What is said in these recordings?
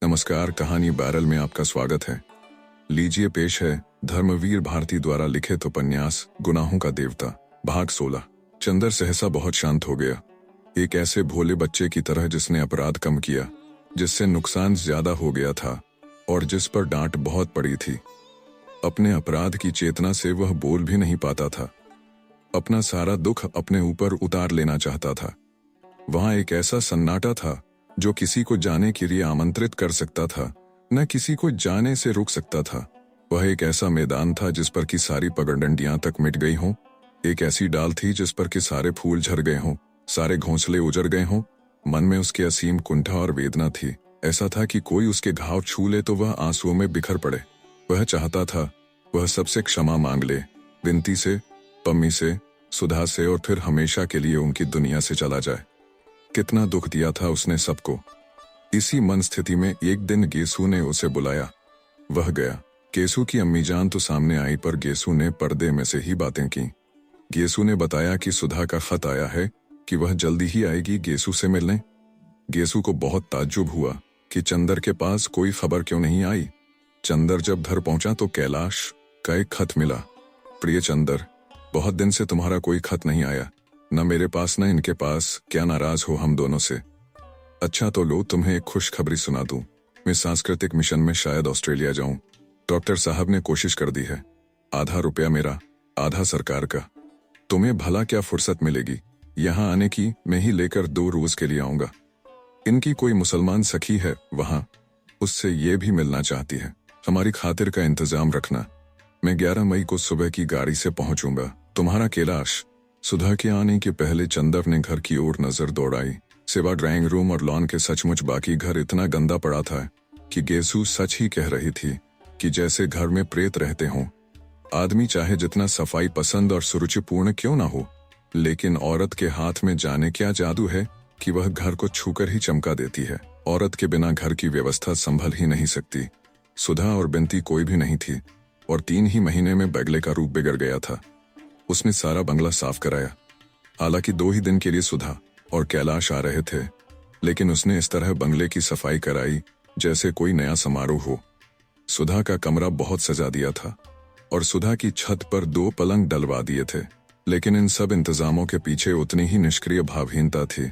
नमस्कार, कहानी बैरल में आपका स्वागत है। लीजिए पेश है धर्मवीर भारती द्वारा लिखित उपन्यास गुनाहों का देवता, भाग 16। चंदर सहसा बहुत शांत हो गया, एक ऐसे भोले बच्चे की तरह जिसने अपराध कम किया, जिससे नुकसान ज्यादा हो गया था और जिस पर डांट बहुत पड़ी थी। अपने अपराध की चेतना से वह बोल भी नहीं पाता था, अपना सारा दुख अपने ऊपर उतार लेना चाहता था। वहां एक ऐसा सन्नाटा था जो किसी को जाने के लिए आमंत्रित कर सकता था, न किसी को जाने से रोक सकता था। वह एक ऐसा मैदान था जिस पर की सारी पगडंडियां तक मिट गई हों, एक ऐसी डाल थी जिस पर के सारे फूल झर गए हों, सारे घोंसले उजड़ गए हों। मन में उसके असीम कुंठा और वेदना थी। ऐसा था कि कोई उसके घाव छू ले तो वह आंसुओं में बिखर पड़े। वह चाहता था वह सबसे क्षमा मांग ले, विनती से, पम्मी से, सुधा से, और फिर हमेशा के लिए उनकी दुनिया से चला जाए। कितना दुख दिया था उसने सबको। इसी मन स्थिति में एक दिन गेसू ने उसे बुलाया। वह गया। गेसू की अम्मीजान तो सामने आई, पर गेसू ने पर्दे में से ही बातें की। गेसू ने बताया कि सुधा का खत आया है कि वह जल्दी ही आएगी गेसू से मिलने। गेसू को बहुत ताज्जुब हुआ कि चंदर के पास कोई खबर क्यों नहीं आई। चंदर जब घर पहुंचा तो कैलाश का एक खत मिला। प्रिय चंदर, बहुत दिन से तुम्हारा कोई खत नहीं आया, न मेरे पास न इनके पास। क्या नाराज हो हम दोनों से? अच्छा तो लो, तुम्हें एक खुशखबरी सुना दूं। मैं सांस्कृतिक मिशन में शायद ऑस्ट्रेलिया जाऊं। डॉक्टर साहब ने कोशिश कर दी है। आधा रुपया मेरा, आधा सरकार का। तुम्हें भला क्या फुर्सत मिलेगी यहां आने की? मैं ही लेकर 2 रोज के लिए आऊंगा। इनकी कोई मुसलमान सखी है वहां, उससे ये भी मिलना चाहती है। हमारी खातिर का इंतजाम रखना। मैं 11 मई को सुबह की गाड़ी से पहुंचूंगा। तुम्हारा कैलाश। सुधा के आने के पहले चंदर ने घर की ओर नजर दौड़ाई। सिवा ड्राइंग रूम और लॉन के सचमुच बाकी घर इतना गंदा पड़ा था कि गेसू सच ही कह रही थी कि जैसे घर में प्रेत रहते हों। आदमी चाहे जितना सफाई पसंद और सुरुचिपूर्ण क्यों ना हो, लेकिन औरत के हाथ में जाने क्या जादू है कि वह घर को छूकर ही चमका देती है। औरत के बिना घर की व्यवस्था संभल ही नहीं सकती। सुधा और बिनती कोई भी नहीं थी और 3 ही महीने में बगले का रूप बिगड़ गया था। उसने सारा बंगला साफ कराया। हालांकि 2 ही दिन के लिए सुधा और कैलाश आ रहे थे, लेकिन उसने इस तरह बंगले की सफाई कराई जैसे कोई नया समारोह हो। सुधा का कमरा बहुत सजा दिया था और सुधा की छत पर 2 पलंग डलवा दिए थे, लेकिन इन सब इंतजामों के पीछे उतनी ही निष्क्रिय भावहीनता थी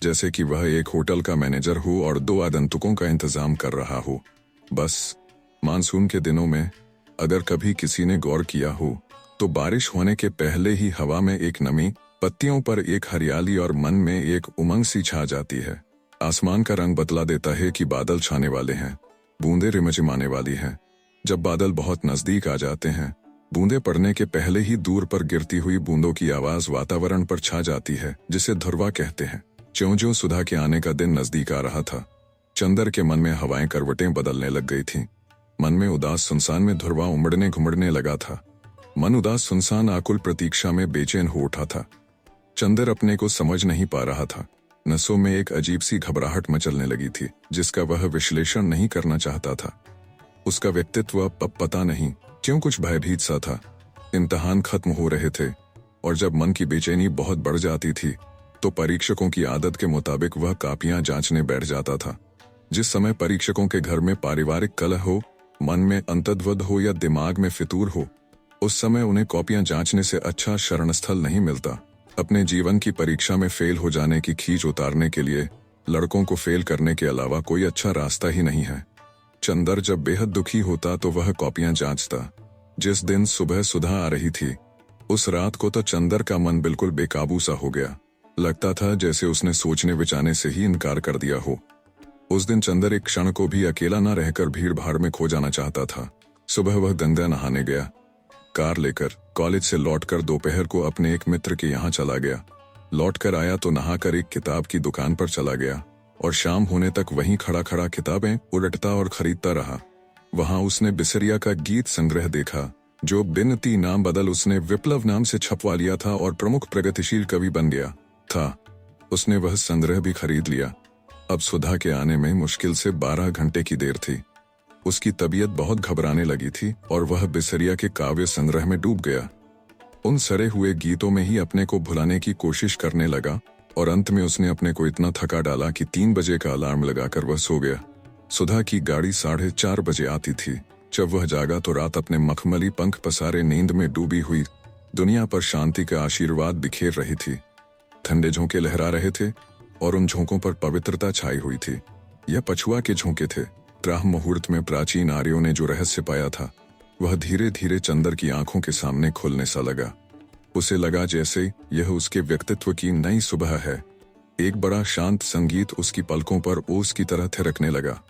जैसे कि वह एक होटल का मैनेजर हो और 2 आगंतुकों का इंतजाम कर रहा हो। बस मानसून के दिनों में अगर कभी किसी ने गौर किया हो तो बारिश होने के पहले ही हवा में एक नमी, पत्तियों पर एक हरियाली और मन में एक उमंग सी छा जाती है। आसमान का रंग बतला देता है कि बादल छाने वाले हैं, बूंदें रिमझिमाने वाली हैं। जब बादल बहुत नजदीक आ जाते हैं, बूंदें पड़ने के पहले ही दूर पर गिरती हुई बूंदों की आवाज वातावरण पर छा जाती है, जिसे ध्रुवा कहते हैं। ज्यों-ज्यों सुधा के आने का दिन नजदीक आ रहा था, चंदर के मन में हवाएं करवटें बदलने लग गई थीं। मन में उदास सुनसान में ध्रुवा उमड़ने घुमड़ने लगा था। मन उदास सुनसान आकुल प्रतीक्षा में बेचैन हो उठा था। चंदर अपने को समझ नहीं पा रहा था। नसों में एक अजीब सी घबराहट मचलने लगी थी जिसका वह विश्लेषण नहीं करना चाहता था। उसका व्यक्तित्व अब पता नहीं क्यों कुछ भयभीत सा था। इम्तिहान खत्म हो रहे थे और जब मन की बेचैनी बहुत बढ़ जाती थी तो परीक्षकों की आदत के मुताबिक वह कापियां जांचने बैठ जाता था। जिस समय परीक्षकों के घर में पारिवारिक कलह हो, मन में अंतर्द्वंद हो या दिमाग में फितूर हो, उस समय उन्हें कॉपियां जांचने से अच्छा शरणस्थल नहीं मिलता। अपने जीवन की परीक्षा में फेल हो जाने की खींच उतारने के लिए लड़कों को फेल करने के अलावा कोई अच्छा रास्ता ही नहीं है। चंदर जब बेहद दुखी होता तो वह कॉपियां जांचता। जिस दिन सुबह सुधा आ रही थी, उस रात को तो चंदर का मन बिल्कुल बेकाबू सा हो गया। लगता था जैसे उसने सोचने विचारने से ही इनकार कर दिया हो। उस दिन चंदर एक क्षण को भी अकेला न रहकर भीड़ भाड़ में खो जाना चाहता था। सुबह वह गंगा नहाने गया। कार लेकर कॉलेज से लौटकर दोपहर को अपने एक मित्र के यहाँ चला गया। लौटकर आया तो नहाकर एक किताब की दुकान पर चला गया और शाम होने तक वहीं खड़ा खड़ा किताबें उलटता और खरीदता रहा। वहां उसने बिसरिया का गीत संग्रह देखा, जो बिनती नाम बदल उसने विप्लव नाम से छपवा लिया था और प्रमुख प्रगतिशील कवि बन गया था। उसने वह संग्रह भी खरीद लिया। अब सुधा के आने में मुश्किल से 12 घंटे की देर थी। उसकी तबीयत बहुत घबराने लगी थी और वह बिसरिया के काव्य संग्रह में डूब गया। उन सड़े हुए गीतों में ही अपने को भुलाने की कोशिश करने लगा और अंत में उसने अपने को इतना थका डाला कि 3 बजे का अलार्म लगाकर वह सो गया। सुधा की गाड़ी 4:30 आती थी। जब वह जागा तो रात अपने मखमली पंख पसारे नींद में डूबी हुई दुनिया पर शांति का आशीर्वाद बिखेर रही थी। ठंडे झोंके लहरा रहे थे और उन झोंकों पर पवित्रता छाई हुई थी। यह पछुआ के झोंके थे। ब्राह्म मुहूर्त में प्राचीन आर्यों ने जो रहस्य पाया था वह धीरे धीरे चंदर की आंखों के सामने खुलने सा लगा। उसे लगा जैसे यह उसके व्यक्तित्व की नई सुबह है। एक बड़ा शांत संगीत उसकी पलकों पर ओस की तरह थिरकने लगा।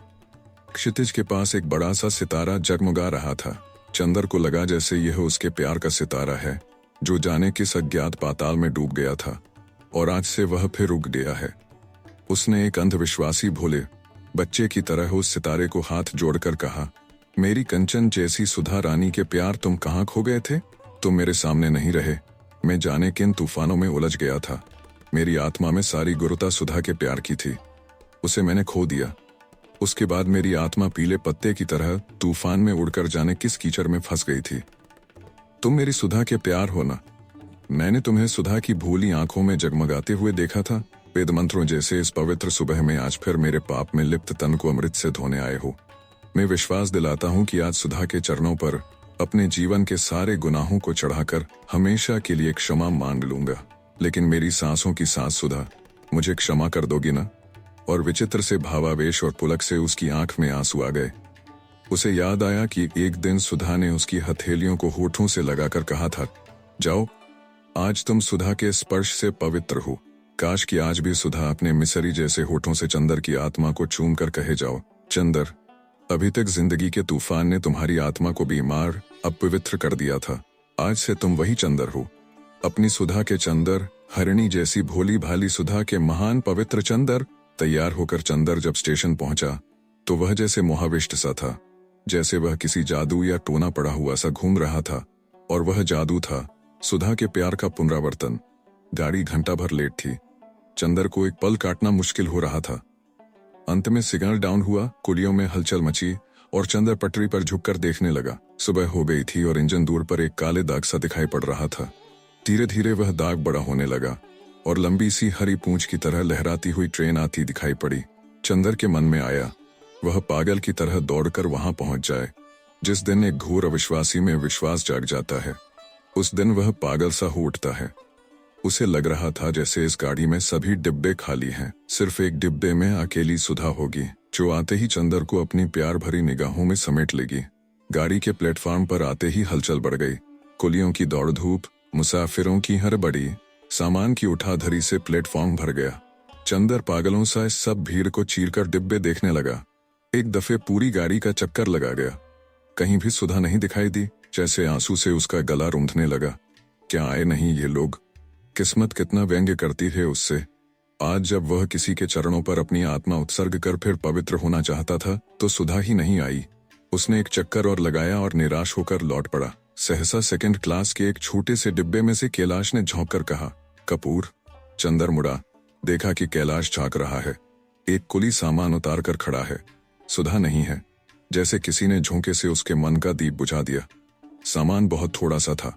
क्षितिज के पास एक बड़ा सा सितारा जगमगा रहा था। चंदर को लगा जैसे यह उसके प्यार का सितारा है जो जाने किस अज्ञात पाताल में डूब गया था और आज से वह फिर उग गया है। उसने एक अंधविश्वासी भोले बच्चे की तरह उस सितारे को हाथ जोड़कर कहा, मेरी कंचन जैसी सुधा रानी के प्यार, तुम कहाँ खो गए थे? तुम मेरे सामने नहीं रहे। मैं जाने किन तूफानों में उलझ गया था। मेरी आत्मा में सारी गुरुता सुधा के प्यार की थी, उसे मैंने खो दिया। उसके बाद मेरी आत्मा पीले पत्ते की तरह तूफान में उड़कर जाने किस कीचड़ में फंस गई थी। तुम मेरी सुधा के प्यार हो ना। मैंने तुम्हें सुधा की भूली आंखों में जगमगाते हुए देखा था। वेद मंत्रों जैसे इस पवित्र सुबह में आज फिर मेरे पाप में लिप्त तन को अमृत से धोने आए हो। मैं विश्वास दिलाता हूँ कि आज सुधा के चरणों पर अपने जीवन के सारे गुनाहों को चढ़ाकर हमेशा के लिए क्षमा मांग लूंगा। लेकिन मेरी सांसों की सांस सुधा, मुझे क्षमा कर दोगी ना? और विचित्र से भावावेश और पुलक से उसकी आंख में आंसू आ गए। उसे याद आया कि एक दिन सुधा ने उसकी हथेलियों को होठों से लगाकर कहा था, जाओ, आज तुम सुधा के स्पर्श से पवित्र हो। काश कि आज भी सुधा अपने मिसरी जैसे होठों से चंदर की आत्मा को चूम कर कहे, जाओ चंदर, अभी तक जिंदगी के तूफान ने तुम्हारी आत्मा को बीमार अपवित्र कर दिया था। आज से तुम वही चंदर हो, अपनी सुधा के चंदर, हरिणी जैसी भोली भाली सुधा के महान पवित्र चंदर। तैयार होकर चंदर जब स्टेशन पहुंचा तो वह जैसे मोहाविष्ट सा था, जैसे वह किसी जादू या टोना पड़ा हुआ सा घूम रहा था। और वह जादू था सुधा के प्यार का पुनरावर्तन। गाड़ी घंटा भर लेट थी। चंदर को एक पल काटना मुश्किल हो रहा था। अंत में सिग्नल डाउन हुआ, कुलियों में हलचल मची और चंदर पटरी पर झुककर देखने लगा। सुबह हो गई थी और इंजन दूर पर एक काले दाग सा दिखाई पड़ रहा था। धीरे धीरे वह दाग बड़ा होने लगा और लंबी सी हरी पूंछ की तरह लहराती हुई ट्रेन आती दिखाई पड़ी। चंदर के मन में आया वह पागल की तरह दौड़कर वहां पहुंच जाए। जिस दिन एक घोर अविश्वासी में विश्वास जाग जाता है उस दिन वह पागल सा हो उठता है। उसे लग रहा था जैसे इस गाड़ी में सभी डिब्बे खाली हैं, सिर्फ एक डिब्बे में अकेली सुधा होगी जो आते ही चंदर को अपनी प्यार भरी निगाहों में समेट लेगी। गाड़ी के प्लेटफॉर्म पर आते ही हलचल बढ़ गई। कुलियों की दौड़ धूप, मुसाफिरों की हड़बड़ी, सामान की उठाधरी से प्लेटफॉर्म भर गया। चंदर पागलों सा इस सब भीड़ को चीरकर डिब्बे देखने लगा। एक दफे पूरी गाड़ी का चक्कर लगा गया। कहीं भी सुधा नहीं दिखाई दी। जैसे आंसू से उसका गला रूंधने लगा। क्या आए नहीं ये लोग? किस्मत कितना व्यंग्य करती है उससे। आज जब वह किसी के चरणों पर अपनी आत्मा उत्सर्ग कर फिर पवित्र होना चाहता था तो सुधा ही नहीं आई। उसने एक चक्कर और लगाया और निराश होकर लौट पड़ा। सहसा सेकंड क्लास के एक छोटे से डिब्बे में से कैलाश ने झोंक कर कहा, कपूर। चंदर मुड़ा, देखा कि कैलाश झांक रहा है। एक कुली सामान उतार कर खड़ा है। सुधा नहीं है। जैसे किसी ने झोंके से उसके मन का दीप बुझा दिया। सामान बहुत थोड़ा सा था।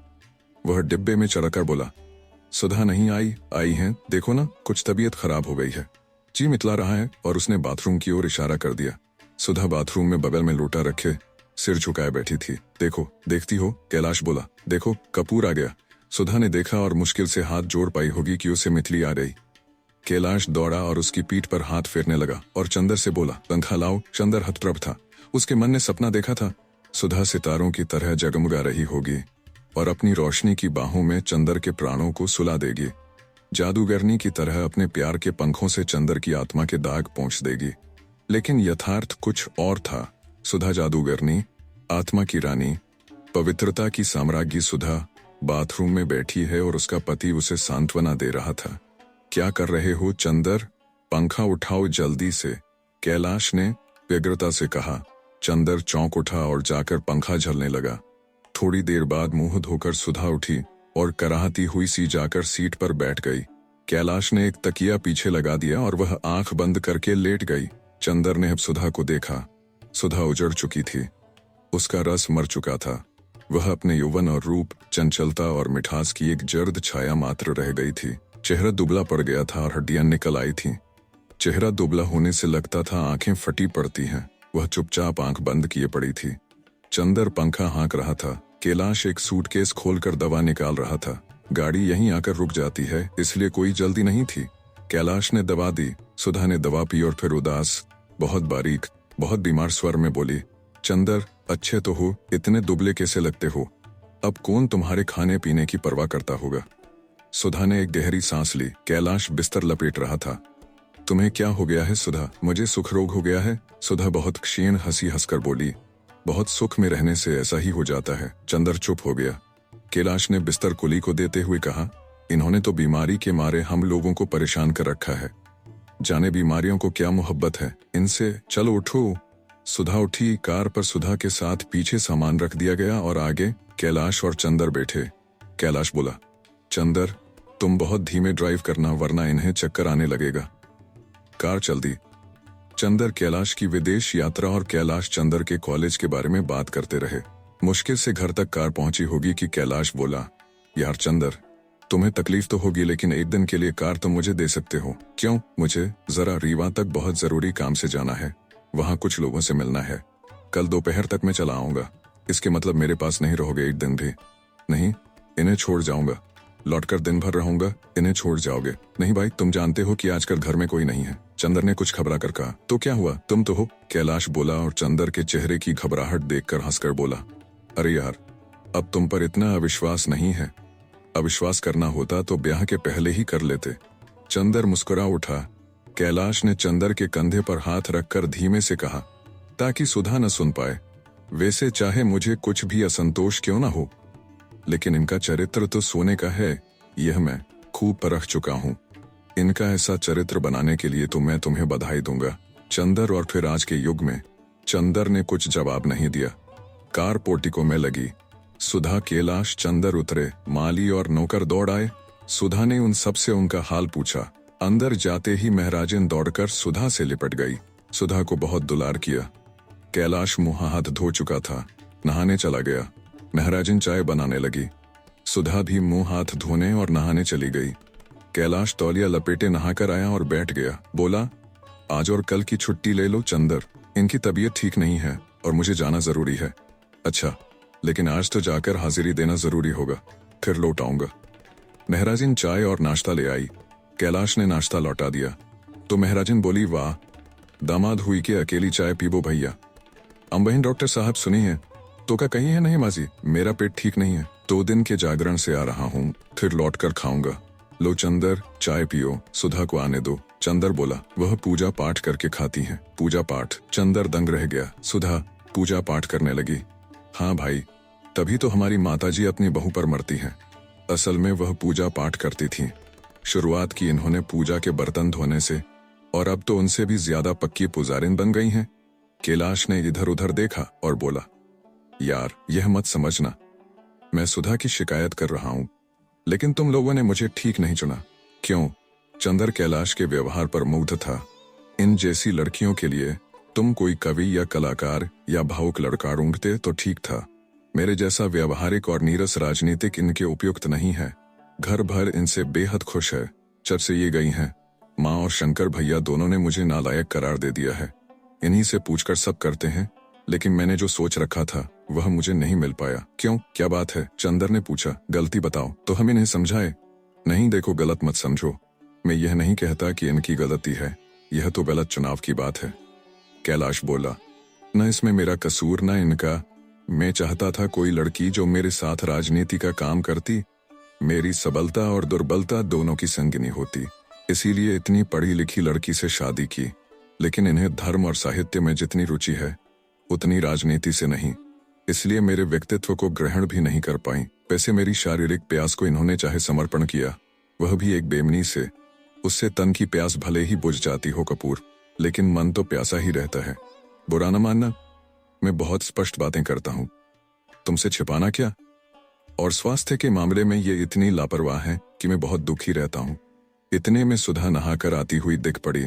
वह डिब्बे में चढ़कर बोला, सुधा नहीं आई? आई हैं, देखो ना, कुछ तबीयत खराब हो गई है। जी मितला रहा है और उसने बाथरूम की ओर इशारा कर दिया। सुधा बाथरूम में बगल में लोटा रखे सिर झुकाए बैठी थी। देखो, देखती हो? कैलाश बोला। देखो, कपूर आ गया। सुधा ने देखा और मुश्किल से हाथ जोड़ पाई होगी कि उसे मितली आ गई। कैलाश दौड़ा और उसकी पीठ पर हाथ फेरने लगा और चंदर से बोला, पंखा लाओ। चंदर हतप्रभ था। उसके मन ने सपना देखा था सुधा सितारों की तरह जगमगा रही होगी और अपनी रोशनी की बाहों में चंदर के प्राणों को सुला देगी। जादूगरनी की तरह अपने प्यार के पंखों से चंदर की आत्मा के दाग पोंछ देगी। लेकिन यथार्थ कुछ और था। सुधा जादूगरनी, आत्मा की रानी, पवित्रता की साम्राज्ञी सुधा बाथरूम में बैठी है और उसका पति उसे सांत्वना दे रहा था। क्या कर रहे हो चंदर? पंखा उठाओ जल्दी से, कैलाश ने व्यग्रता से कहा। चंदर चौंक उठा और जाकर पंखा झलने लगा। थोड़ी देर बाद मुंह धोकर सुधा उठी और कराहती हुई सी जाकर सीट पर बैठ गई। कैलाश ने एक तकिया पीछे लगा दिया और वह आंख बंद करके लेट गई। चंदर ने अब सुधा को देखा। सुधा उजड़ चुकी थी। उसका रस मर चुका था। वह अपने यौवन और रूप, चंचलता और मिठास की एक जर्द छाया मात्र रह गई थी। चेहरा दुबला पड़ गया था और हड्डियां निकल आई थीं। चेहरा दुबला होने से लगता था आंखें फटी पड़ती हैं। वह चुपचाप आंख बंद किए पड़ी थी। चंदर पंखा हाँक रहा था। कैलाश एक सूटकेस खोलकर दवा निकाल रहा था। गाड़ी यहीं आकर रुक जाती है, इसलिए कोई जल्दी नहीं थी। कैलाश ने दवा दी। सुधा ने दवा पी और फिर उदास, बहुत बारीक, बहुत बीमार स्वर में बोली, चंदर, अच्छे तो हो, इतने दुबले कैसे लगते हो? अब कौन तुम्हारे खाने पीने की परवाह करता होगा? सुधा ने एक गहरी सांस ली। कैलाश बिस्तर लपेट रहा था। तुम्हें क्या हो गया है सुधा? मुझे सुख रोग हो गया है। सुधा बहुत क्षीण हंसी हंसकर बोली, बहुत सुख में रहने से ऐसा ही हो जाता है। चंदर चुप हो गया। कैलाश ने बिस्तर कुली को देते हुए कहा, इन्होंने तो बीमारी के मारे हम लोगों को परेशान कर रखा है। जाने बीमारियों को क्या मोहब्बत है इनसे। चलो उठो। सुधा उठी। कार पर सुधा के साथ पीछे सामान रख दिया गया और आगे कैलाश और चंदर बैठे। कैलाश बोला, चंदर, तुम बहुत धीमे ड्राइव करना वरना इन्हें चक्कर आने लगेगा। कार चल दी। चंदर कैलाश की विदेश यात्रा और कैलाश चंदर के कॉलेज के बारे में बात करते रहे। मुश्किल से घर तक कार पहुंची होगी कि कैलाश बोला, यार चंदर, तुम्हें तकलीफ तो होगी लेकिन एक दिन के लिए कार तो मुझे दे सकते हो। क्यों? मुझे जरा रीवा तक बहुत जरूरी काम से जाना है, वहां कुछ लोगों से मिलना है। कल दोपहर तक मैं चला आऊंगा। इसके मतलब मेरे पास नहीं रहोगे एक दिन भी? नहीं, इन्हें छोड़ जाऊंगा। लौटकर दिन भर रहूंगा, इन्हें छोड़ जाओगे? नहीं भाई, तुम जानते हो कि आजकल घर में कोई नहीं है। चंदर ने कुछ घबरा कर कहा। तो क्या हुआ, तुम तो हो। कैलाश बोला और चंदर के चेहरे की घबराहट देखकर हंसकर बोला, अरे यार, अब तुम पर इतना अविश्वास नहीं है। अविश्वास करना होता तो ब्याह के पहले ही कर लेते। चंदर मुस्कुरा उठा। कैलाश ने चंदर के कंधे पर हाथ रखकर धीमे से कहा, ताकि सुधा न सुन पाए, वैसे चाहे मुझे कुछ भी असंतोष क्यों ना हो, लेकिन इनका चरित्र तो सोने का है, यह मैं खूब परख चुका हूँ। इनका ऐसा चरित्र बनाने के लिए तो मैं तुम्हें बधाई दूंगा। चंदर और फिर आज के युग में। चंदर ने कुछ जवाब नहीं दिया। कार पोर्टिको में लगी। सुधा, कैलाश, चंदर उतरे। माली और नौकर दौड़ आए। सुधा ने उन सब से उनका हाल पूछा। अंदर जाते ही महराजन दौड़कर सुधा से लिपट गई। सुधा को बहुत दुलार किया। कैलाश मुंह हाथ धो चुका था, नहाने चला गया। महराजन चाय बनाने लगी। सुधा भी मुंह हाथ धोने और नहाने चली गई। कैलाश तौलिया लपेटे नहाकर आया और बैठ गया। बोला, आज और कल की छुट्टी ले लो चंदर, इनकी तबीयत ठीक नहीं है और मुझे जाना जरूरी है। अच्छा, लेकिन आज तो जाकर हाजिरी देना जरूरी होगा, फिर लौट आऊंगा। महराजन चाय और नाश्ता ले आई। कैलाश ने नाश्ता लौटा दिया तो महराजन बोली, वाह, दामाद हुई के अकेली चाय पीबो भैया। अम्बहीन डॉक्टर साहब सुनी है तो क्या कहीं है? नहीं माजी, मेरा पेट ठीक नहीं है, 2 दिन के जागरण से आ रहा हूँ, फिर लौट कर खाऊंगा। लो चंदर, चाय पियो, सुधा को आने दो। चंदर बोला, वह पूजा पाठ करके खाती हैं। पूजा पाठ? चंदर दंग रह गया। सुधा पूजा पाठ करने लगी। हाँ भाई, तभी तो हमारी माताजी अपनी बहू पर मरती हैं। असल में वह पूजा पाठ करती थीं। शुरुआत की इन्होंने पूजा के बर्तन धोने से, और अब तो उनसे भी ज्यादा पक्की पुजारिन बन गई हैं। कैलाश ने इधर उधर देखा और बोला, यार यह मत समझना, मैं सुधा की शिकायत कर रहा हूँ, लेकिन तुम लोगों ने मुझे ठीक नहीं चुना। क्यों? चंदर कैलाश के व्यवहार पर मुग्ध था। इन जैसी लड़कियों के लिए तुम कोई कवि या कलाकार या भावुक लड़का ढूंढते तो ठीक था। मेरे जैसा व्यावहारिक और नीरस राजनीतिक इनके उपयुक्त नहीं है। घर भर इनसे बेहद खुश है। जब से ये गई हैं, माँ और शंकर भैया दोनों ने मुझे नालायक करार दे दिया है। इन्हीं से पूछकर सब करते हैं, लेकिन मैंने जो सोच रखा था वह मुझे नहीं मिल पाया। क्यों, क्या बात है? चंदर ने पूछा। गलती बताओ तो हम इन्हें समझाए। नहीं देखो, गलत मत समझो, मैं यह नहीं कहता कि इनकी गलती है, यह तो गलत चुनाव की बात है। कैलाश बोला, न इसमें मेरा कसूर न इनका। मैं चाहता था कोई लड़की जो मेरे साथ राजनीति का काम करती, मेरी सबलता और दुर्बलता दोनों की संगिनी होती, इसीलिए इतनी पढ़ी लिखी लड़की से शादी की। लेकिन इन्हें धर्म और साहित्य में जितनी रुचि है उतनी राजनीति से नहीं, इसलिए मेरे व्यक्तित्व को ग्रहण भी नहीं कर पाई। वैसे मेरी शारीरिक प्यास को इन्होंने चाहे समर्पण किया, वह भी एक बेमनी से, उससे तन की प्यास भले ही बुझ जाती हो कपूर, लेकिन मन तो प्यासा ही रहता है। बुरा न मानना, मैं बहुत स्पष्ट बातें करता हूँ, तुमसे छिपाना क्या। और स्वास्थ्य के मामले में ये इतनी लापरवाह है कि मैं बहुत दुखी रहता हूँ। इतने में सुधा नहाकर आती हुई दिख पड़ी।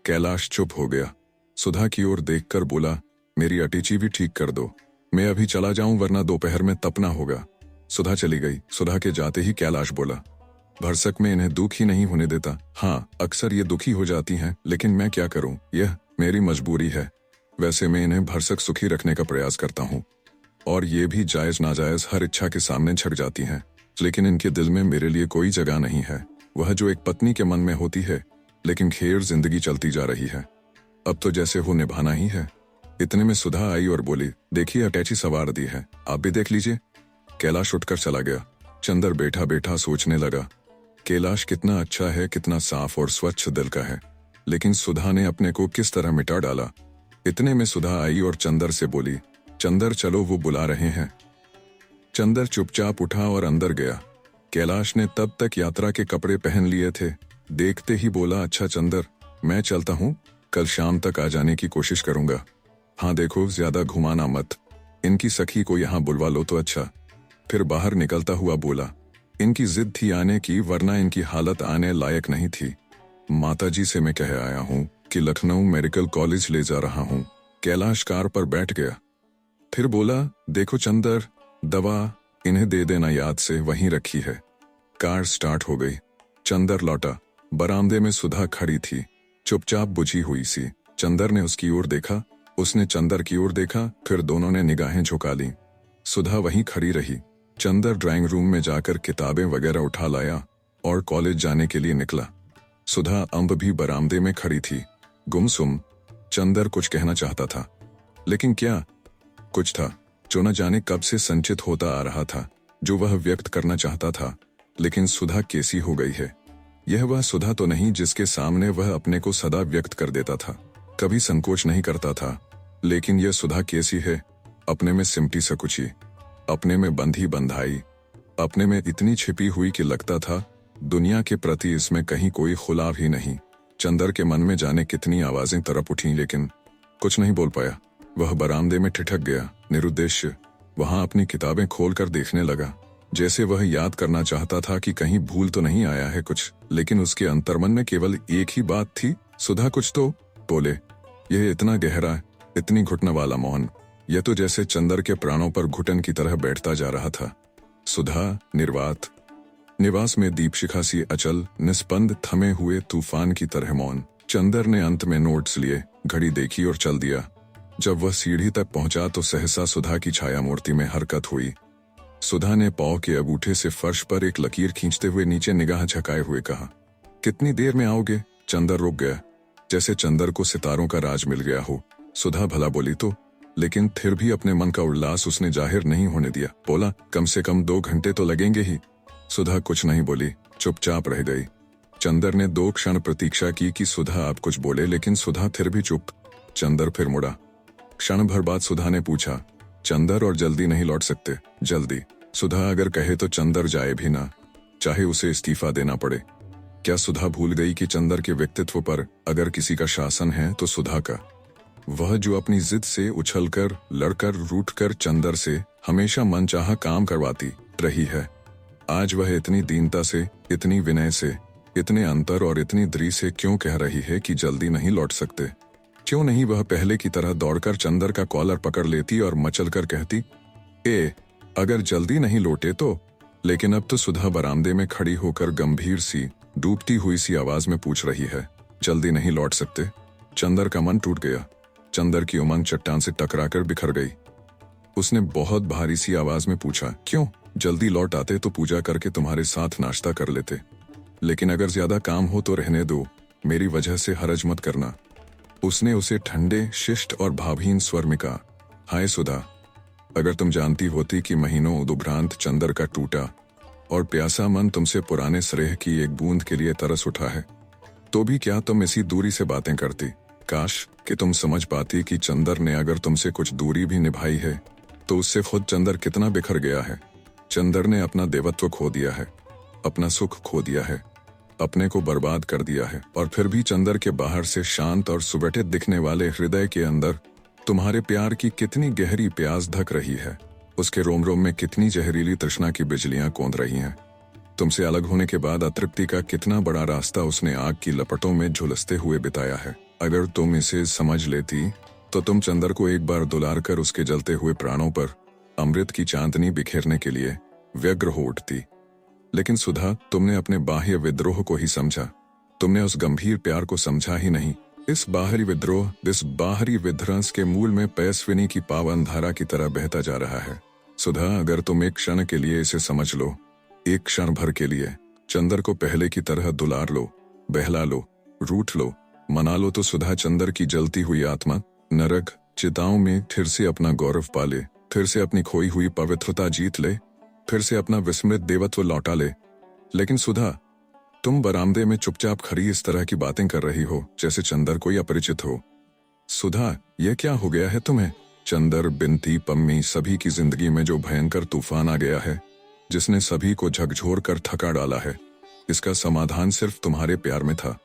कैलाश चुप हो गया। सुधा की ओर देखकर बोला, मेरी अटीची भी ठीक कर दो, मैं अभी चला जाऊं वरना दोपहर में तपना होगा। सुधा चली गई। सुधा के जाते ही कैलाश बोला, भरसक में इन्हें दुख ही नहीं होने देता। हाँ, अक्सर ये दुखी हो जाती हैं, लेकिन मैं क्या करूं, यह मेरी मजबूरी है। वैसे मैं इन्हें भरसक सुखी रखने का प्रयास करता हूँ, और ये भी जायज नाजायज हर इच्छा के सामने झक जाती हैं, लेकिन इनके दिल में मेरे लिए कोई जगह नहीं है, वह जो एक पत्नी के मन में होती है। लेकिन खैर जिंदगी चलती जा रही है, अब तो जैसे हो निभाना ही है। इतने में सुधा आई और बोली, देखिए अटैची सवार दी है, आप भी देख लीजिए। कैलाश उठकर चला गया। चंदर बैठा बैठा सोचने लगा, कैलाश कितना अच्छा है, कितना साफ और स्वच्छ दिल का है, लेकिन सुधा ने अपने को किस तरह मिटा डाला। इतने में सुधा आई और चंदर से बोली, चंदर चलो वो बुला रहे हैं। चंदर चुपचाप उठा और अंदर गया। कैलाश ने तब तक यात्रा के कपड़े पहन लिए थे। देखते ही बोला, अच्छा चंदर, मैं चलता हूँ, कल शाम तक आ जाने की कोशिश करूंगा। हाँ देखो, ज्यादा घुमाना मत, इनकी सखी को यहाँ बुलवा लो तो अच्छा। फिर बाहर निकलता हुआ बोला, इनकी जिद थी आने की, वरना इनकी हालत आने लायक नहीं थी। माताजी से मैं कह आया हूँ कि लखनऊ मेडिकल कॉलेज ले जा रहा हूँ। कैलाश कार पर बैठ गया। फिर बोला, देखो चंदर, दवा इन्हें दे देना याद से, वहीं रखी है। कार स्टार्ट हो गई। चंदर लौटा। बरामदे में सुधा खड़ी थी, चुपचाप बुझी हुई सी। चंदर ने उसकी ओर देखा, उसने चंदर की ओर देखा, फिर दोनों ने निगाहें झुका ली। सुधा वहीं खड़ी रही। चंदर ड्राइंग रूम में जाकर किताबें वगैरह उठा लाया और कॉलेज जाने के लिए निकला। सुधा अम्ब भी बरामदे में खड़ी थी, गुमसुम। चंदर कुछ कहना चाहता था, लेकिन क्या कुछ था जो न जाने कब से संचित होता आ रहा था, जो वह व्यक्त करना चाहता था। लेकिन सुधा कैसी हो गई है? यह वह सुधा तो नहीं जिसके सामने वह अपने को सदा व्यक्त कर देता था, कभी संकोच नहीं करता था। लेकिन यह सुधा कैसी है? अपने में सिमटी सकुची, अपने में बंधी बंधाई, अपने में इतनी छिपी हुई कि लगता था दुनिया के प्रति इसमें कहीं कोई खुलाव ही नहीं। चंदर के मन में जाने कितनी आवाजें तरप उठी, लेकिन कुछ नहीं बोल पाया। वह बरामदे में ठिठक गया, निरुद्देश्य। वहां अपनी किताबें खोलकर देखने लगा, जैसे वह याद करना चाहता था कि कहीं भूल तो नहीं आया है कुछ। लेकिन उसके अंतर्मन में केवल एक ही बात थी, सुधा कुछ तो बोले। यह इतना गहरा, इतनी घुटन वाला मौन, यह तो जैसे चंदर के प्राणों पर घुटन की तरह बैठता जा रहा था। सुधा निर्वात, निवास में दीपशिखा सी अचल, निस्पंद, थमे हुए तूफान की तरह मौन। चंदर ने अंत में नोट्स लिए, घड़ी देखी और चल दिया। जब वह सीढ़ी तक पहुंचा तो सहसा सुधा की छाया मूर्ति में हरकत हुई। सुधा ने पांव के अंगूठे से फर्श पर एक लकीर खींचते हुए नीचे निगाह झुकाए हुए कहा, कितनी देर में आओगे? चंदर रुक गया, जैसे चंदर को सितारों का राज मिल गया हो। सुधा भला बोली तो, लेकिन फिर भी अपने मन का उल्लास उसने जाहिर नहीं होने दिया। बोला, कम से कम 2 घंटे तो लगेंगे ही। सुधा कुछ नहीं बोली, चुपचाप रह गई। चंदर ने 2 क्षण प्रतीक्षा की कि सुधा आप कुछ बोले, लेकिन सुधा फिर भी चुप। चंदर फिर मुड़ा। क्षण भर बाद सुधा ने पूछा, चंदर और जल्दी नहीं लौट सकते? जल्दी? सुधा अगर कहे तो चंदर जाए भी ना, चाहे उसे इस्तीफा देना पड़े। क्या सुधा भूल गई कि चंदर के व्यक्तित्व पर अगर किसी का शासन है तो सुधा का? वह जो अपनी जिद से उछलकर, लड़कर, रूठकर चंदर से हमेशा मनचाहा काम करवाती रही है, आज वह इतनी दीनता से, इतनी विनय से, इतने अंतर और इतनी दृढ़ से क्यों कह रही है कि जल्दी नहीं लौट सकते? क्यों नहीं वह पहले की तरह दौड़कर चंदर का कॉलर पकड़ लेती और मचलकर कहती, अगर जल्दी नहीं लौटे तो? लेकिन अब तो सुधा बरामदे में खड़ी होकर गंभीर सी, डूबती हुई सी आवाज में पूछ रही है, जल्दी नहीं लौट सकते? चंदर का मन टूट गया। चंदर की उमंग चट्टान से टकराकर बिखर गई। उसने बहुत भारी सी आवाज में पूछा, क्यों? जल्दी लौट आते तो पूजा करके तुम्हारे साथ नाश्ता कर लेते। लेकिन अगर ज्यादा काम हो तो रहने दो, मेरी वजह से हरज मत करना। उसने उसे ठंडे, शिष्ट और भावहीन स्वर में कहा, हाय सुधा, अगर तुम जानती होती कि महीनों उदुभ्रांत चंदर का टूटा और प्यासा मन तुमसे पुराने स्नेह की एक बूंद के लिए तरस उठा है, तो भी क्या तुम इसी दूरी से बातें करती? काश कि तुम समझ पाती कि चंदर ने अगर तुमसे कुछ दूरी भी निभाई है तो उससे खुद चंदर कितना बिखर गया है। चंदर ने अपना देवत्व खो दिया है, अपना सुख खो दिया है, अपने को बर्बाद कर दिया है, और फिर भी चंदर के बाहर से शांत और सुगठित दिखने वाले हृदय के अंदर तुम्हारे प्यार की कितनी गहरी प्यास धक रही है। उसके रोम रोम में कितनी जहरीली तृष्णा की बिजलियां कौंध रही हैं। तुमसे अलग होने के बाद अतृप्ति का कितना बड़ा रास्ता उसने आग की लपटों में झुलसते हुए बिताया है। अगर तुम इसे समझ लेती तो तुम चंदर को एक बार दुलार कर उसके जलते हुए प्राणों पर अमृत की चांदनी बिखेरने के लिए व्यग्र हो उठती। लेकिन सुधा, तुमने अपने बाह्य विद्रोह को ही समझा, तुमने उस गंभीर प्यार को समझा ही नहीं इस बाहरी विध्वंस के मूल में पयस्विनी की पावन धारा की तरह बहता जा रहा है। सुधा, अगर तुम एक क्षण के लिए इसे समझ लो, एक क्षण भर के लिए चंदर को पहले की तरह दुलार लो, बहला लो, रूठ लो, मना लो, तो सुधा चंदर की जलती हुई आत्मा नरक चिताओं में फिर से अपना गौरव पाले, फिर से अपनी खोई हुई पवित्रता जीत ले, फिर से अपना विस्मृत देवत्व लौटा ले। लेकिन सुधा, तुम बरामदे में चुपचाप खड़ी इस तरह की बातें कर रही हो जैसे चंदर कोई अपरिचित हो। सुधा, यह क्या हो गया है तुम्हें? चंदर, बिनती, पम्मी सभी की जिंदगी में जो भयंकर तूफान आ गया है, जिसने सभी को झकझोर कर थका डाला है, इसका समाधान सिर्फ तुम्हारे प्यार में था,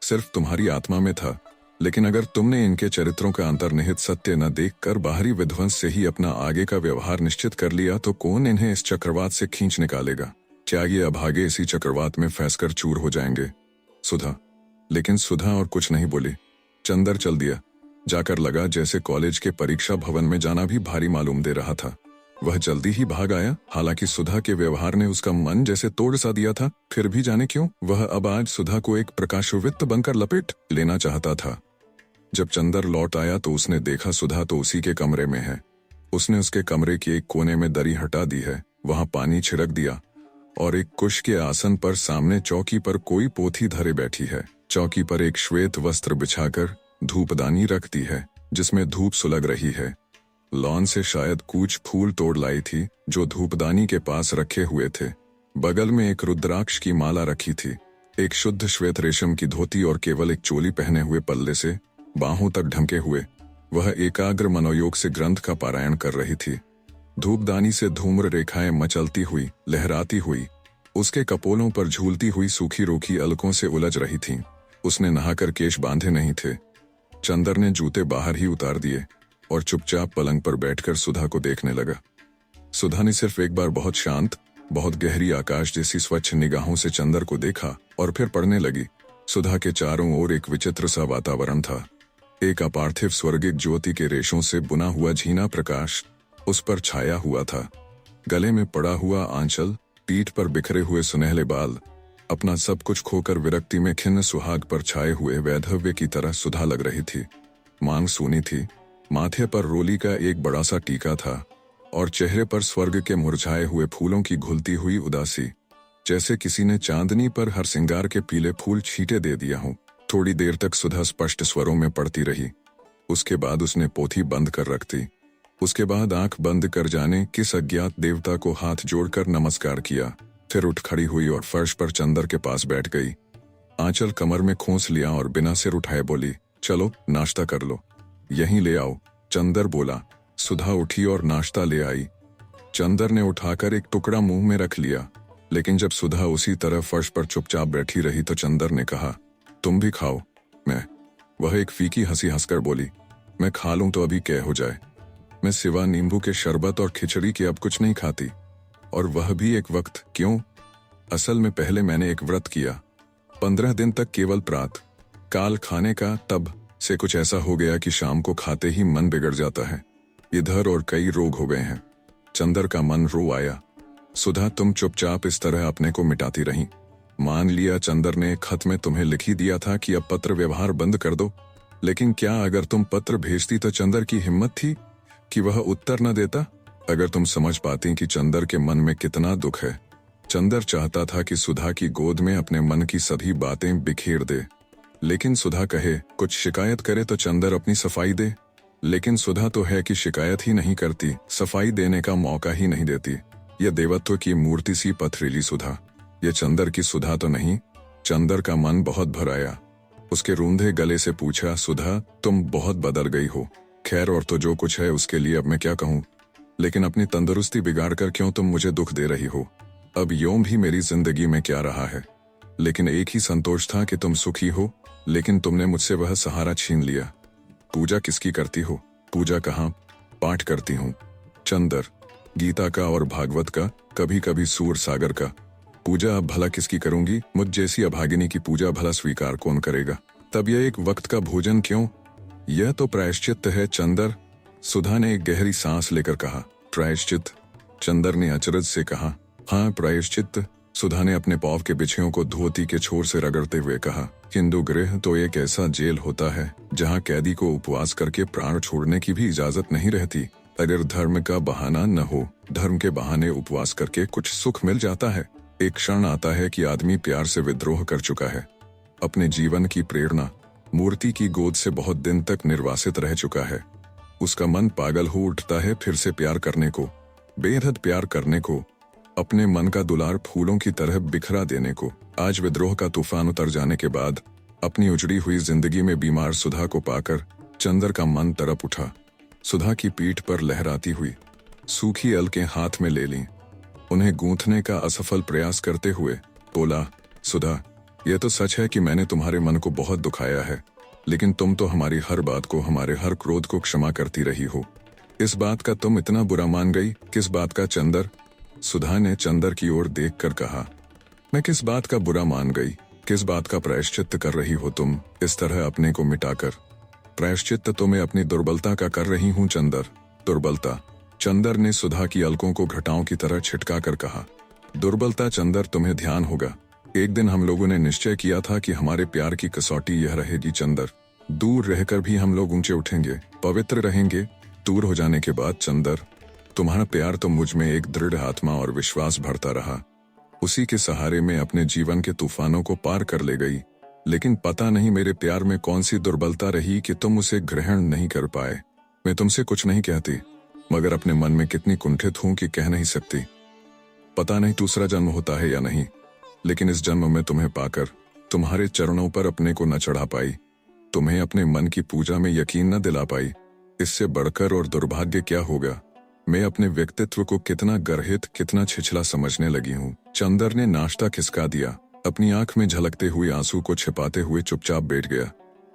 सिर्फ तुम्हारी आत्मा में था। लेकिन अगर तुमने इनके चरित्रों का अंतर्निहित सत्य न देखकर बाहरी विध्वंस से ही अपना आगे का व्यवहार निश्चित कर लिया, तो कौन इन्हें इस चक्रवात से खींच निकालेगा? क्या ये अभागे इसी चक्रवात में फंसकर चूर हो जाएंगे? सुधा। लेकिन सुधा और कुछ नहीं बोली। चंदर चल दिया। जाकर लगा जैसे कॉलेज के परीक्षा भवन में जाना भी भारी मालूम दे रहा था। वह जल्दी ही भाग आया। हालांकि सुधा के व्यवहार ने उसका मन जैसे तोड़ सा दिया था, फिर भी जाने क्यों वह अब आज सुधा को एक प्रकाशोवित बनकर लपेट लेना चाहता था। जब चंदर लौट आया तो उसने देखा सुधा तो उसी के कमरे में है। उसने उसके कमरे के एक कोने में दरी हटा दी है, वहां पानी छिड़क दिया और एक कुश के आसन पर सामने चौकी पर कोई पोथी धरे बैठी है। चौकी पर एक श्वेत वस्त्र बिछाकर धूपदानी रख दी है जिसमें धूप सुलग रही है। लॉन से शायद कुछ फूल तोड़ लाई थी जो धूपदानी के पास रखे हुए थे। बगल में एक रुद्राक्ष की माला रखी थी। एक शुद्ध श्वेत रेशम की धोती और केवल एक चोली पहने हुए पल्ले से बाहों तक ढंके हुए वह एकाग्र मनोयोग से ग्रंथ का पारायण कर रही थी। धूपदानी से धूम्र रेखाएं मचलती हुई, लहराती हुई, उसके कपोलों पर झूलती हुई सूखी रूखी अलकों से उलझ रही थीं। उसने नहाकर केश बांधे नहीं थे। चंदर ने जूते बाहर ही उतार दिए और चुपचाप पलंग पर बैठकर सुधा को देखने लगा। सुधा ने सिर्फ एक बार बहुत शांत, बहुत गहरी आकाश जैसी स्वच्छ निगाहों से चंदर को देखा और फिर पढ़ने लगी। सुधा के चारों ओर एक विचित्र सा वातावरण था। एक अपार्थिव स्वर्गिक ज्योति के रेशों से बुना हुआ झीना प्रकाश उस पर छाया हुआ था। गले में पड़ा हुआ आंचल, पीठ पर बिखरे हुए सुनहले बाल, अपना सब कुछ खोकर विरक्ति में खिन्न सुहाग पर छाए हुए वैधव्य की तरह सुधा लग रही थी। मांग सूनी थी, माथे पर रोली का एक बड़ा सा टीका था और चेहरे पर स्वर्ग के मुरझाए हुए फूलों की घुलती हुई उदासी, जैसे किसी ने चांदनी पर हर सिंगार के पीले फूल छींटे दे दिया हो। थोड़ी देर तक सुधा स्पष्ट स्वरों में पढ़ती रही। उसके बाद उसने पोथी बंद कर रख दी। उसके बाद आंख बंद कर जाने किस अज्ञात देवता को हाथ जोड़कर नमस्कार किया। फिर उठ खड़ी हुई और फर्श पर चंदर के पास बैठ गई। आंचल कमर में खोंस लिया और बिना सिर उठाए बोली, चलो नाश्ता कर लो, यहीं ले आओ। चंदर बोला। सुधा उठी और नाश्ता ले आई। चंदर ने उठाकर एक टुकड़ा मुंह में रख लिया, लेकिन जब सुधा उसी तरह फर्श पर चुपचाप बैठी रही तो चंदर ने कहा, तुम भी खाओ। वह एक फीकी हंसी हंसकर बोली, मैं खा लूं तो अभी क्या हो जाए। मैं सिवा नींबू के शरबत और खिचड़ी के अब कुछ नहीं खाती, और वह भी एक वक्त। क्यों? असल में पहले मैंने एक व्रत किया, 15 दिन तक केवल प्रात काल खाने का। तब से कुछ ऐसा हो गया कि शाम को खाते ही मन बिगड़ जाता है। इधर और कई रोग हो गए हैं। चंदर का मन रो आया। सुधा, तुम चुपचाप इस तरह अपने को मिटाती रही। मान लिया चंदर ने एक खत में तुम्हें लिख ही दिया था कि अब पत्र व्यवहार बंद कर दो, लेकिन क्या अगर तुम पत्र भेजती तो चंदर की हिम्मत थी कि वह उत्तर न देता? अगर तुम समझ पाती कि चंदर के मन में कितना दुख है। चंदर चाहता था कि सुधा की गोद में अपने मन की सभी बातें बिखेर दे, लेकिन सुधा कहे, कुछ शिकायत करे तो चंदर अपनी सफाई दे। लेकिन सुधा तो है कि शिकायत ही नहीं करती, सफाई देने का मौका ही नहीं देती। यह देवत्व की मूर्ति सी पथरीली सुधा, यह चंदर की सुधा तो नहीं। चंदर का मन बहुत भर आया। उसके रूंधे गले से पूछा, सुधा, तुम बहुत बदल गई हो। खैर, और तो जो कुछ है उसके लिए अब मैं क्या कहूँ, लेकिन अपनी तंदुरुस्ती बिगाड़ कर क्यों तुम मुझे दुख दे रही हो? अब यूं भी मेरी जिंदगी में क्या रहा है, लेकिन एक ही संतोष था कि तुम सुखी हो, लेकिन तुमने मुझसे वह सहारा छीन लिया। पूजा किसकी करती हो? पूजा कहाँ, पाठ करती हूँ। चंदर, गीता का और भागवत का, कभी कभी सूर सागर का। पूजा अब भला किसकी करूंगी? मुझ जैसी अभागिनी की पूजा भला स्वीकार कौन करेगा? तब यह एक वक्त का भोजन क्यों? यह तो प्रायश्चित है चंदर। सुधा ने एक गहरी सांस लेकर कहा। प्रायश्चित? चंदर ने अचरज से कहा। हाँ, प्रायश्चित। सुधा ने अपने पाँव के बिछियों को धोती के छोर से रगड़ते हुए कहा, हिंदू गृह तो एक ऐसा जेल होता है जहाँ कैदी को उपवास करके प्राण छोड़ने की भी इजाजत नहीं रहती। अगर धर्म का बहाना न हो, धर्म के बहाने उपवास करके कुछ सुख मिल जाता है। एक क्षण आता है कि आदमी प्यार से विद्रोह कर चुका है। अपने जीवन की प्रेरणा मूर्ति की गोद से बहुत दिन तक निर्वासित रह चुका है। उसका मन पागल हो उठता है फिर से प्यार करने को, बेहद प्यार करने को, अपने मन का दुलार फूलों की तरह बिखरा देने को। आज विद्रोह का तूफान उतर जाने के बाद अपनी उजड़ी हुई जिंदगी में बीमार सुधा को पाकर चंदर का मन तड़प उठा। सुधा की पीठ पर लहराती हुई सूखी अलकें हाथ में ले लीं। उन्हें गूंथने का असफल प्रयास करते हुए बोला, सुधा, यह तो सच है कि मैंने तुम्हारे मन को बहुत दुखाया है, लेकिन तुम तो हमारी हर बात को, हमारे हर क्रोध को क्षमा करती रही हो। इस बात का तुम इतना बुरा मान गई? किस बात का चंदर? सुधा ने चंदर की ओर देखकर कहा, मैं किस बात का बुरा मान गई? किस बात का प्रायश्चित्त कर रही हो तुम इस तरह अपने को मिटाकर? प्रायश्चित्त तो मैं अपनी दुर्बलता का कर रही हूँ चंदर। दुर्बलता? चंदर ने सुधा की अलकों को घटाओं की तरह छिटका कर कहा, दुर्बलता चंदर, तुम्हें ध्यान होगा, एक दिन हम लोगों ने निश्चय किया था कि हमारे प्यार की कसौटी यह रहेगी चंदर, दूर रहकर भी हम लोग ऊंचे उठेंगे, पवित्र रहेंगे। दूर हो जाने के बाद चंदर, तुम्हारा प्यार तो मुझ में एक दृढ़ आत्मा और विश्वास भरता रहा। उसी के सहारे में अपने जीवन के तूफानों को पार कर ले गई। लेकिन पता नहीं मेरे प्यार में कौन सी दुर्बलता रही कि तुम उसे ग्रहण नहीं कर पाए। मैं तुमसे कुछ नहीं कहती, मगर अपने मन में कितनी कुंठित हूं कि कह नहीं सकती। पता नहीं दूसरा जन्म होता है या नहीं, लेकिन इस जन्म में तुम्हें पाकर तुम्हारे चरणों पर अपने को न चढ़ा पाई, तुम्हें अपने मन की पूजा में यकीन न दिला पाई। इससे बढ़कर और दुर्भाग्य क्या होगा? मैं अपने व्यक्तित्व को कितना गर्हित, कितना छिछला समझने लगी हूँ। चंदर ने नाश्ता खिसका दिया। अपनी आंख में झलकते हुए आंसू को छिपाते हुए चुपचाप बैठ गया।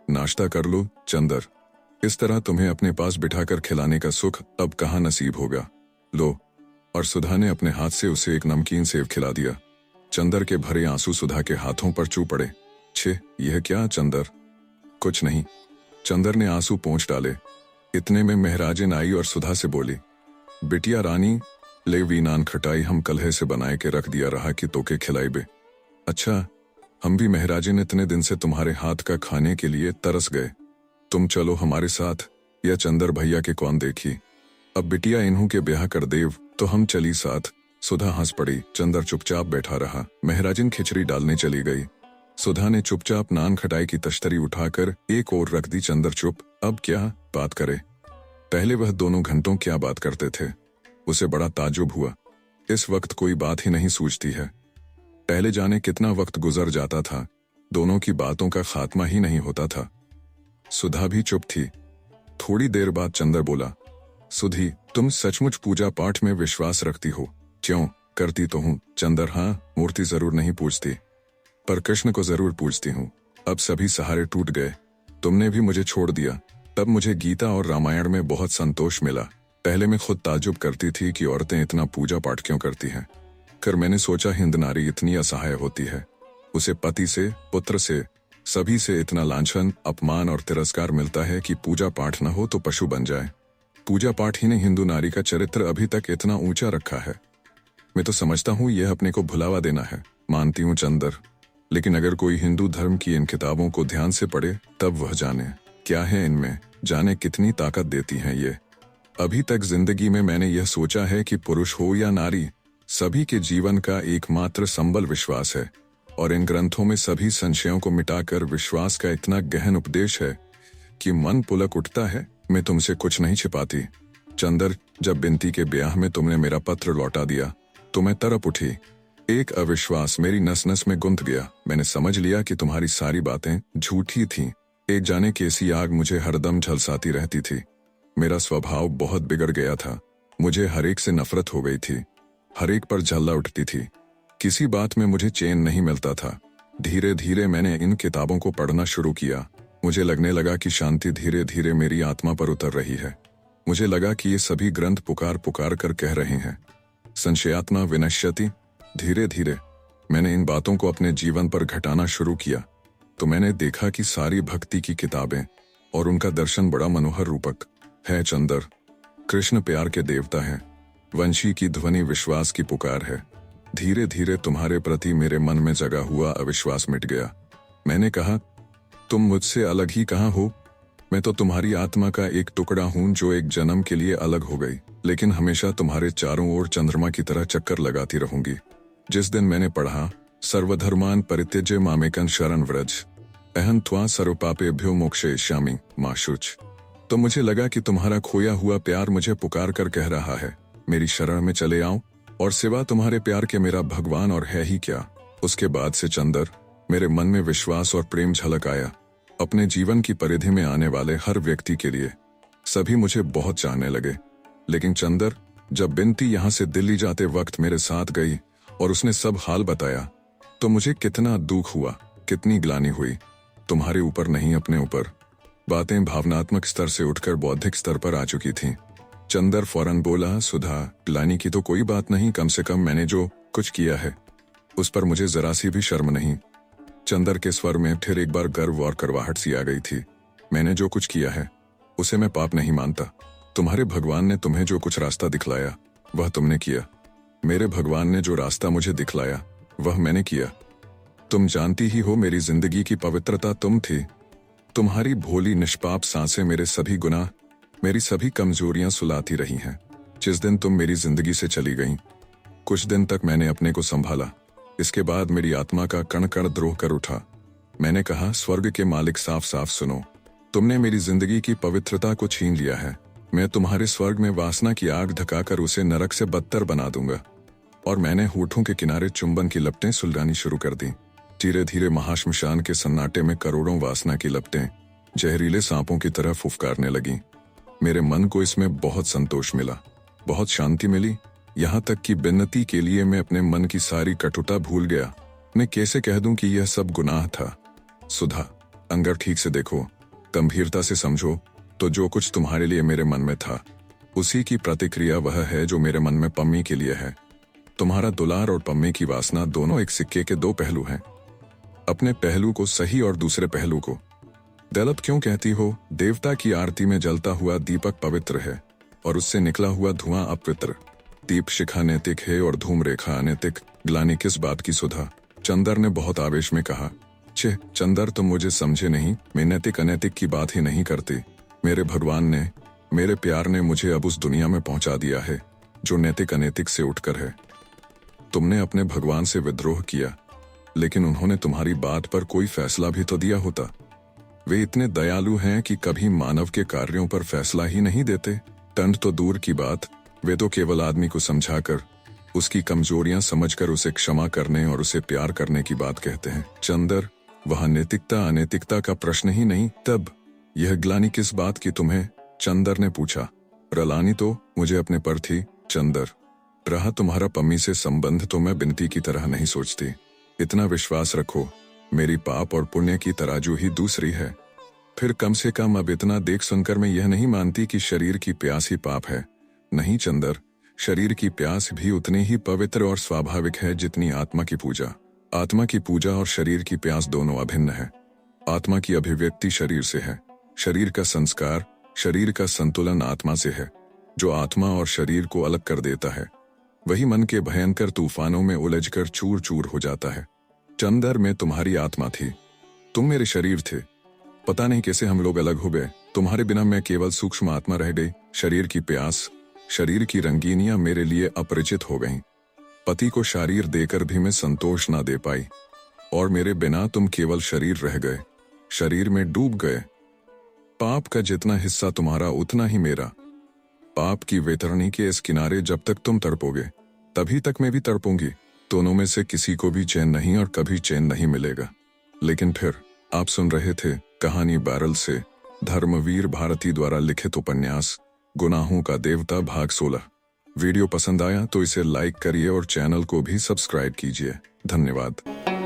नाश्ता कर लो चंदर, इस तरह तुम्हें अपने पास बिठाकर खिलाने का सुख अब कहाँ नसीब होगा। लो। और सुधा ने अपने हाथ से उसे एक नमकीन सेव खिला दिया। चंदर के भरे आंसू सुधा के हाथों पर चू पड़े। छे, यह क्या चंदर? कुछ नहीं। चंदर ने आंसू पोंछ डाले। इतने में महराजिन आई और सुधा से बोली, बिटिया रानी, ले वीनान खटाई हम कलहे से बनाए के रख दिया रहा कि तोके खिलाई बे। अच्छा, हम भी महराजिन इतने दिन से तुम्हारे हाथ का खाने के लिए तरस गए। तुम चलो हमारे साथ, या चंदर भैया के कौन देखी। अब बिटिया इन्हू के ब्याह कर देव तो हम चली साथ। सुधा हंस पड़ी। चंदर चुपचाप बैठा रहा। महराजिन खिचड़ी डालने चली गई। सुधा ने चुपचाप नान खटाई की तश्तरी उठाकर एक ओर रख दी। चंदर चुप। अब क्या बात करे? पहले वह दोनों घंटों क्या बात करते थे, उसे बड़ा ताज्जुब हुआ। इस वक्त कोई बात ही नहीं सूझती है। पहले जाने कितना वक्त गुजर जाता था, दोनों की बातों का खात्मा ही नहीं होता था। सुधा भी चुप थी। थोड़ी देर बाद चंदर बोला, सुधी, तुम सचमुच पूजा पाठ में विश्वास रखती हो? क्यों, करती तो हूँ चंदर। हाँ, मूर्ति जरूर नहीं पूजती, पर कृष्ण को जरूर पूजती हूँ। अब सभी सहारे टूट गए, तुमने भी मुझे छोड़ दिया। तब मुझे गीता और रामायण में बहुत संतोष मिला। पहले मैं खुद ताज्जुब करती थी कि औरतें इतना पूजा पाठ क्यों करती हैं। फिर मैंने सोचा हिंद नारी इतनी असहाय होती है, उसे पति से, पुत्र से, सभी से इतना लांछन, अपमान और तिरस्कार मिलता है कि पूजा पाठ न हो तो पशु बन जाए। पूजा पाठ ही ने हिंदू नारी का चरित्र अभी तक इतना ऊंचा रखा है। मैं तो समझता हूँ यह अपने को भुलावा देना है। मानती हूँ चंदर, लेकिन अगर कोई हिंदू धर्म की इन किताबों को ध्यान से पढ़े तब वह जाने क्या है इनमें, जाने कितनी ताकत देती हैं ये। अभी तक जिंदगी में मैंने यह सोचा है कि पुरुष हो या नारी, सभी के जीवन का एकमात्र संबल विश्वास है, और इन ग्रंथों में सभी संशयों को मिटाकर विश्वास का इतना गहन उपदेश है कि मन पुलक उठता है। मैं तुमसे कुछ नहीं छिपाती चंदर। जब बिनती के ब्याह में तुमने मेरा पत्र लौटा दिया तो मैं तड़प उठी। एक अविश्वास मेरी नस नस में गुंथ गया। मैंने समझ लिया कि तुम्हारी सारी बातें झूठी थीं। एक जाने कैसी आग मुझे हरदम झलसाती रहती थी। मेरा स्वभाव बहुत बिगड़ गया था। मुझे हरेक से नफरत हो गई थी, हरेक पर झल्ला उठती थी। किसी बात में मुझे चैन नहीं मिलता था। धीरे धीरे मैंने इन किताबों को पढ़ना शुरू किया। मुझे लगने लगा कि शांति धीरे धीरे मेरी आत्मा पर उतर रही है। मुझे लगा कि ये सभी ग्रंथ पुकार पुकार कर कह रहे हैं, संशयात्मा विनश्यति। धीरे धीरे मैंने इन बातों को अपने जीवन पर घटाना शुरू किया तो मैंने देखा कि सारी भक्ति की किताबें और उनका दर्शन बड़ा मनोहर रूपक है चंदर। कृष्ण प्यार के देवता हैं, वंशी की ध्वनि विश्वास की पुकार है, धीरे धीरे तुम्हारे प्रति मेरे मन में जगा हुआ अविश्वास मिट गया। मैंने कहा, तुम मुझसे अलग ही कहाँ हो? मैं तो तुम्हारी आत्मा का एक टुकड़ा हूं जो एक जन्म के लिए अलग हो गई, लेकिन हमेशा तुम्हारे चारों ओर चंद्रमा की तरह चक्कर लगाती रहूंगी। जिस दिन मैंने पढ़ा, सर्वधर्मान परित्यज्य मामेकं शरण व्रज अहं त्वा सर्वपापेभ्यो मोक्षयिष्यामि मा शुच, तो मुझे लगा कि तुम्हारा खोया हुआ प्यार मुझे पुकार कर कह रहा है, मेरी शरण में चले आओ, और सिवा तुम्हारे प्यार के मेरा भगवान और है ही क्या। उसके बाद से चंदर, मेरे मन में विश्वास और प्रेम झलक आया। अपने जीवन की परिधि में आने वाले हर व्यक्ति के लिए सभी मुझे बहुत चाहने लगे। लेकिन चंदर, जब बिनती यहाँ से दिल्ली जाते वक्त मेरे साथ गई और उसने सब हाल बताया, तो मुझे कितना दुख हुआ, कितनी ग्लानि हुई। तुम्हारे ऊपर नहीं, अपने ऊपर। बातें भावनात्मक स्तर से उठकर बौद्धिक स्तर पर आ चुकी थीं। चंदर फौरन बोला, सुधा, ग्लानि की तो कोई बात नहीं, कम से कम मैंने जो कुछ किया है उस पर मुझे जरा सी भी शर्म नहीं। चंदर के स्वर में फिर एक बार गर्व और करवाहट सी आ गई थी। मैंने जो कुछ किया है उसे मैं पाप नहीं मानता। तुम्हारे भगवान ने तुम्हें जो कुछ रास्ता दिखलाया वह तुमने किया। मेरे भगवान ने जो रास्ता मुझे दिखलाया वह मैंने किया। तुम जानती ही हो, मेरी जिंदगी की पवित्रता तुम थी। तुम्हारी भोली निष्पाप सांसें मेरे सभी गुनाह, मेरी सभी कमजोरियां सुलाती रही हैं। जिस दिन तुम मेरी जिंदगी से चली गईं, कुछ दिन तक मैंने अपने को संभाला। इसके बाद मेरी आत्मा का कण कण द्रोह कर उठा। मैंने कहा, स्वर्ग के मालिक, साफ साफ सुनो, तुमने मेरी जिंदगी की पवित्रता को छीन लिया है। मैं तुम्हारे स्वर्ग में वासना की आग ढकाकर उसे नरक से बदतर बना दूंगा। और मैंने होठों के किनारे चुंबन की लपटें सुलगानी शुरू कर दी। धीरे धीरे महाश्मशान के सन्नाटे में करोड़ों वासना की लपटें जहरीले सांपों की तरह फुफकारने लगी। मेरे मन को इसमें बहुत संतोष मिला, बहुत शांति मिली। यहाँ तक कि बिन्नती के लिए मैं अपने मन की सारी कटुता भूल गया। मैं कैसे कह दूं कि यह सब गुनाह था? सुधा, अंगर ठीक से देखो, गंभीरता से समझो, तो जो कुछ तुम्हारे लिए मेरे मन में था उसी की प्रतिक्रिया वह है जो मेरे मन में पम्मी के लिए है। तुम्हारा दुलार और पम्मी की वासना दोनों एक सिक्के के दो पहलू हैं। अपने पहलू को सही और दूसरे पहलू को गलत क्यों कहती हो? देवता की आरती में जलता हुआ दीपक पवित्र है और उससे निकला हुआ धुआं अपवित्र। दीप शिखा नैतिक है और धूम रेखा अनैतिक। ग्लानि किस बात की, सुधा? चंदर ने बहुत आवेश में कहा। छे चंदर, तुम मुझे समझे नहीं। मैं नैतिक अनैतिक की बात ही नहीं करती। मेरे भगवान ने, मेरे प्यार ने मुझे अब उस दुनिया में पहुंचा दिया है जो नैतिक अनैतिक से उठकर है। तुमने अपने भगवान से विद्रोह किया, लेकिन उन्होंने तुम्हारी बात पर कोई फैसला भी तो दिया होता। वे इतने दयालु हैं कि कभी मानव के कार्यों पर फैसला ही नहीं देते। दंड तो दूर की बात, वे तो केवल आदमी को समझाकर, उसकी कमजोरियां समझकर उसे क्षमा करने और उसे प्यार करने की बात कहते हैं। चंदर, वहां नैतिकता अनैतिकता का प्रश्न ही नहीं। तब यह ग्लानि किस बात की तुम्हें? चंदर ने पूछा। रलानी तो मुझे अपने पर थी। चंदर, रहा तुम्हारा पम्मी से संबंध तो मैं बिनती की तरह नहीं सोचती। इतना विश्वास रखो, मेरी पाप और पुण्य की तराजू ही दूसरी है। फिर कम से कम अब इतना देख सुनकर मैं यह नहीं मानती कि शरीर की प्यास ही पाप है। नहीं चंदर, शरीर की प्यास भी उतनी ही पवित्र और स्वाभाविक है जितनी आत्मा की पूजा। आत्मा की पूजा और शरीर की प्यास दोनों अभिन्न है। आत्मा की अभिव्यक्ति शरीर से है, शरीर का संस्कार, शरीर का संतुलन आत्मा से है। जो आत्मा और शरीर को अलग कर देता है वही मन के भयंकर तूफानों में उलझकर चूर चूर हो जाता है। चंदर, मैं तुम्हारी आत्मा थी, तुम मेरे शरीर थे। पता नहीं कैसे हम लोग अलग हो गए। तुम्हारे बिना मैं केवल सूक्ष्म आत्मा रह गई। शरीर की प्यास, शरीर की रंगीनियां मेरे लिए अपरिचित हो गईं। पति को शरीर देकर भी मैं संतोष ना दे पाई, और मेरे बिना तुम केवल शरीर रह गए, शरीर में डूब गए। पाप का जितना हिस्सा तुम्हारा उतना ही मेरा। पाप की वैतरणी के इस किनारे जब तक तुम तड़पोगे तभी तक मैं भी तड़पूंगी। दोनों में से किसी को भी चैन नहीं और कभी चैन नहीं मिलेगा। लेकिन फिर आप सुन रहे थे कहानी बैरल से धर्मवीर भारती द्वारा लिखित उपन्यास गुनाहों का देवता भाग 16। वीडियो पसंद आया तो इसे लाइक करिए और चैनल को भी सब्सक्राइब कीजिए। धन्यवाद।